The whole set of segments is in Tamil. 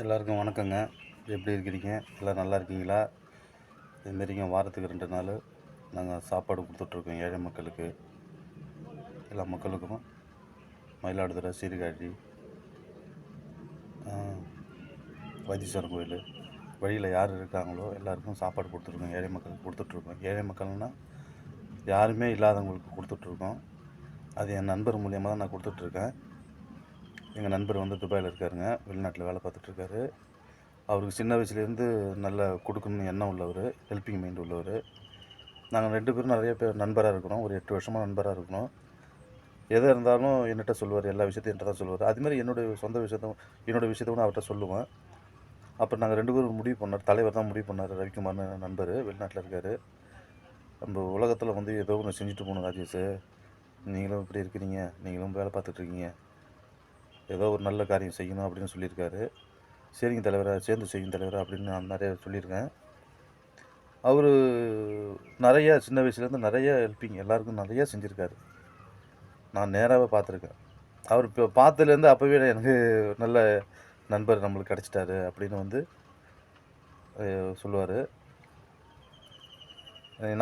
எல்லாருக்கும் வணக்கங்க. எப்படி இருக்கிறீங்க? எல்லாம் நல்லா இருக்கீங்களா? இதுமாரிங்க வாரத்துக்கு 2 நாள் நாங்கள் சாப்பாடு கொடுத்துட்ருக்கோம் ஏழை மக்களுக்கு. எல்லா மக்களுக்கும் மயிலாடுதுறை, சீர்காழி, வைத்தீஸ்வரன் கோயில் வழியில் யார் இருக்காங்களோ எல்லாருக்கும் சாப்பாடு கொடுத்துட்ருக்கோம். ஏழை மக்களுக்கு கொடுத்துட்ருக்கோம். ஏழை மக்கள்னால் யாருமே இல்லாதவங்களுக்கு கொடுத்துட்ருக்கோம். அது என் நண்பர் மூலியமாக தான் நான் கொடுத்துட்ருக்கேன். எங்கள் நண்பர் வந்து துபாயில் இருக்காருங்க. வெளிநாட்டில் வேலை பார்த்துட்ருக்காரு. அவருக்கு சின்ன வயசுலேருந்து நல்ல கொடுக்கணும்னு எண்ணம் உள்ளவர், ஹெல்பிங் மைண்ட் உள்ளவர். நாங்கள் 2 பேரும் நிறைய பேர் நண்பராக இருக்கிறோம். ஒரு 8 வருஷமாக நண்பராக இருக்கிறோம். எதாக இருந்தாலும் என்கிட்ட சொல்லுவார். எல்லா விஷயத்தையும் என்கிட்ட தான் சொல்லுவார். அதுமாதிரி என்னுடைய சொந்த என்னோடய விஷயத்த கூட அவர்கிட்ட சொல்லுவேன். அப்புறம் நாங்கள் 2 பேரும் முடிவு பண்ணார். தலைவர் தான் முடிவு பண்ணார். ரவிக்குமார்னு நண்பர் வெளிநாட்டில் இருக்கார். நம்ம உலகத்தில் வந்து ஏதோ ஒன்று செஞ்சுட்டு போகணும் ராஜேஷ். நீங்களும் இப்படி இருக்கிறீங்க, நீங்களும் வேலை பார்த்துட்ருக்கீங்க, ஏதோ ஒரு நல்ல காரியம் செய்யணும் அப்படின்னு சொல்லியிருக்காரு. சரிங்க தலைவரை, சேர்ந்து செய்யும் தலைவரை அப்படின்னு நான் நிறைய சொல்லியிருக்கேன். அவர் நிறையா சின்ன வயசுலேருந்து நிறைய ஹெல்ப்பிங் எல்லாருக்கும் நிறையா செஞ்சுருக்காரு. நான் நேராகவே பார்த்துருக்கேன். அவர் இப்போ பார்த்ததுலேருந்து அப்போவே எனக்கு நல்ல நண்பர் நம்மளுக்கு கிடச்சிட்டாரு அப்படின்னு வந்து சொல்லுவார்.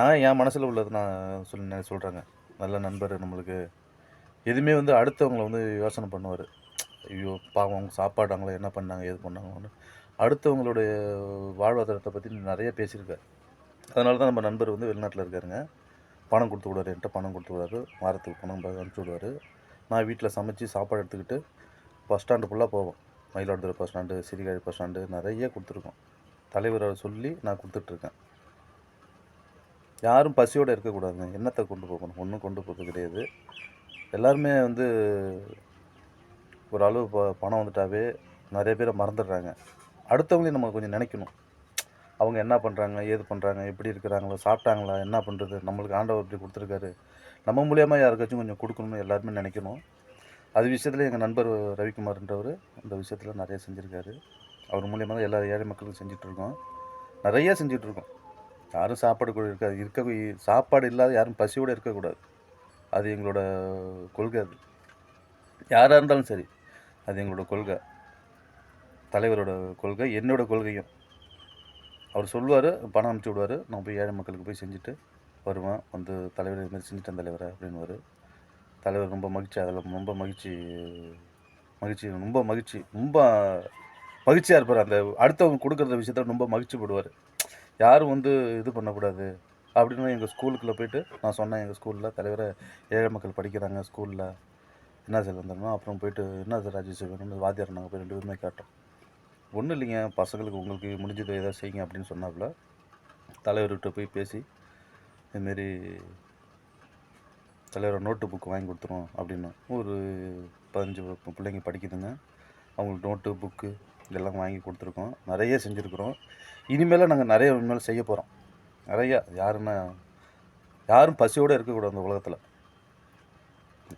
நான் என் மனசில் உள்ளது நான் சொல்கிறேங்க. நல்ல நண்பர் நம்மளுக்கு. எதுவுமே வந்து அடுத்தவங்கள வந்து யோசனை பண்ணுவார். ஐயோ பாவம் அவங்க சாப்பாடு என்ன பண்ணாங்க, ஏது பண்ணாங்கன்னு அடுத்தவங்களுடைய வாழ்வாதாரத்தை பற்றி நிறைய பேசியிருக்கார். அதனால தான் நம்ம நண்பர் வந்து வெளிநாட்டில் இருக்காருங்க. பணம் கொடுத்து விடுவார். என்கிட்ட பணம் கொடுத்து விடுவார். வாரத்துக்கு பணம் அனுப்பிச்சி விடுவார். நான் வீட்டில் சமைச்சு சாப்பாடு எடுத்துக்கிட்டு பஸ் ஸ்டாண்டு ஃபுல்லாக போவோம். Mayiladuthurai bus stand, Sirkazhi bus stand நிறைய கொடுத்துருக்கோம். தலைவரை சொல்லி நான் கொடுத்துட்ருக்கேன். யாரும் பசியோடு இருக்கக்கூடாதுங்க. என்னத்தை கொண்டு போகணும்? ஒன்றும் கொண்டு போகிறது கிடையாது. எல்லாருமே வந்து ஒரு அளவு பணம் வந்துட்டாவே நிறைய பேரை மறந்துடுறாங்க. அடுத்தவங்களையும் நம்ம கொஞ்சம் நினைக்கணும். அவங்க என்ன பண்ணுறாங்க, ஏது பண்ணுறாங்க, எப்படி இருக்கிறாங்களோ, சாப்பிட்டாங்களா, என்ன பண்ணுறது, நம்மளுக்கு ஆண்டவர் இப்படி கொடுத்துருக்காரு, நம்ம மூலியமாக யாருக்காச்சும் கொஞ்சம் கொடுக்கணும்னு எல்லாருமே நினைக்கணும். அது விஷயத்தில் எங்கள் நண்பர் ரவிக்குமார்ன்றவர் அந்த விஷயத்தில் நிறைய செஞ்சுருக்காரு. அவர் மூலியமாக தான் எல்லா ஏழை மக்களுக்கும் செஞ்சிட்ருக்கோம். நிறையா செஞ்சிட்ருக்கோம். யாரும் சாப்பாடு சாப்பாடு இல்லாத யாரும் பசியோடு இருக்கக்கூடாது. அது எங்களோட கொள்கை. அது யாராக இருந்தாலும் சரி, அது எங்களோட கொள்கை, தலைவரோட கொள்கை, என்னோடய கொள்கையும். அவர் சொல்லுவார், பணம் அனுப்பிச்சி விடுவார். நான் போய் ஏழை மக்களுக்கு போய் செஞ்சுட்டு வருவேன். வந்து தலைவர் இதுமாதிரி செஞ்சுட்டேன் தலைவரை அப்படின்னுவார். தலைவர் ரொம்ப மகிழ்ச்சி, அதில் ரொம்ப மகிழ்ச்சியாக இருப்பார். அந்த அடுத்தவங்க கொடுக்குற விஷயத்த ரொம்ப மகிழ்ச்சிப்படுவார். யாரும் வந்து இது பண்ணக்கூடாது அப்படின்னு எங்கள் ஸ்கூலுக்குள்ளே போய்ட்டு நான் சொன்னேன். எங்கள் ஸ்கூலில் தலைவரை ஏழை மக்கள் படிக்கிறாங்க ஸ்கூலில், என்ன சார் வந்துடணும். அப்புறம் போயிட்டு என்ன சார் ராஜேஷ் வேணும்னு வாத்தியார் நாங்கள் போய் 2 பேருமே கேட்டோம். ஒன்றும் இல்லைங்க, பசங்களுக்கு உங்களுக்கு முடிஞ்சது எதாவது செய்யுங்க அப்படின்னு சொன்னாப்புல. தலைவர்கிட்ட போய் பேசி இதுமாரி தலைவரை நோட்டு புக்கு வாங்கி கொடுத்துருவோம் அப்படின்னு. ஒரு 15 பிள்ளைங்க படிக்குதுங்க. அவங்களுக்கு நோட்டு புக்கு இதெல்லாம் வாங்கி கொடுத்துருக்கோம். நிறைய செஞ்சுருக்குறோம். இனிமேல் நாங்கள் இனிமேல் செய்ய போகிறோம். நிறையா யாரும் பசியோடு இருக்கக்கூடாது அந்த உலகத்தில்.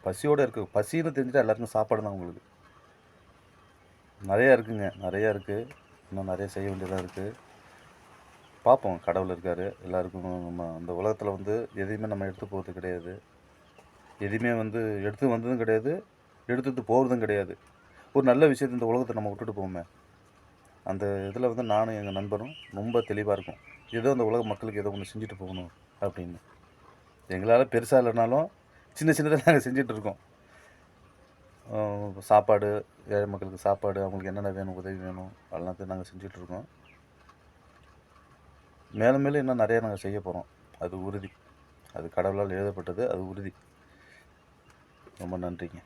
பசின்னு தெரிஞ்சுட்டா எல்லாருக்கும் சாப்பாடு தான் உங்களுக்கு. நிறையா இருக்குது. இன்னும் நிறைய செய்ய வேண்டியதாக இருக்குது. பார்ப்போம். கடவுள் இருக்கார். எல்லாருக்கும் நம்ம அந்த உலகத்தில் வந்து எதையுமே நம்ம எடுத்து போகிறது கிடையாது. எதுவுமே வந்து எடுத்து வந்ததும் கிடையாது, எடுத்துகிட்டு போகிறதும் கிடையாது. ஒரு நல்ல விஷயத்தை இந்த உலகத்தை நம்ம விட்டுட்டு போவோமே, அந்த இதில் வந்து நானும் எங்கள் நண்பரும் ரொம்ப தெளிவாக இருக்கும். ஏதோ அந்த உலக மக்களுக்கு ஏதோ ஒன்று செஞ்சுட்டு போகணும் அப்படின்னு. எங்களால் பெருசாக இல்லைனாலும் சின்ன சின்னதாக நாங்கள் செஞ்சிட்ருக்கோம். சாப்பாடு, ஏழை மக்களுக்கு சாப்பாடு, அவங்களுக்கு என்னென்ன வேணும், உதவி வேணும், எல்லாத்தையும் நாங்கள் செஞ்சிட்ருக்கோம். மேலும் மேலும் இன்னும் நிறையா நாங்கள் செய்ய போகிறோம். அது உறுதி. அது கடவுளால் எழுதப்பட்டது. அது உறுதி. ரொம்ப நன்றிங்க.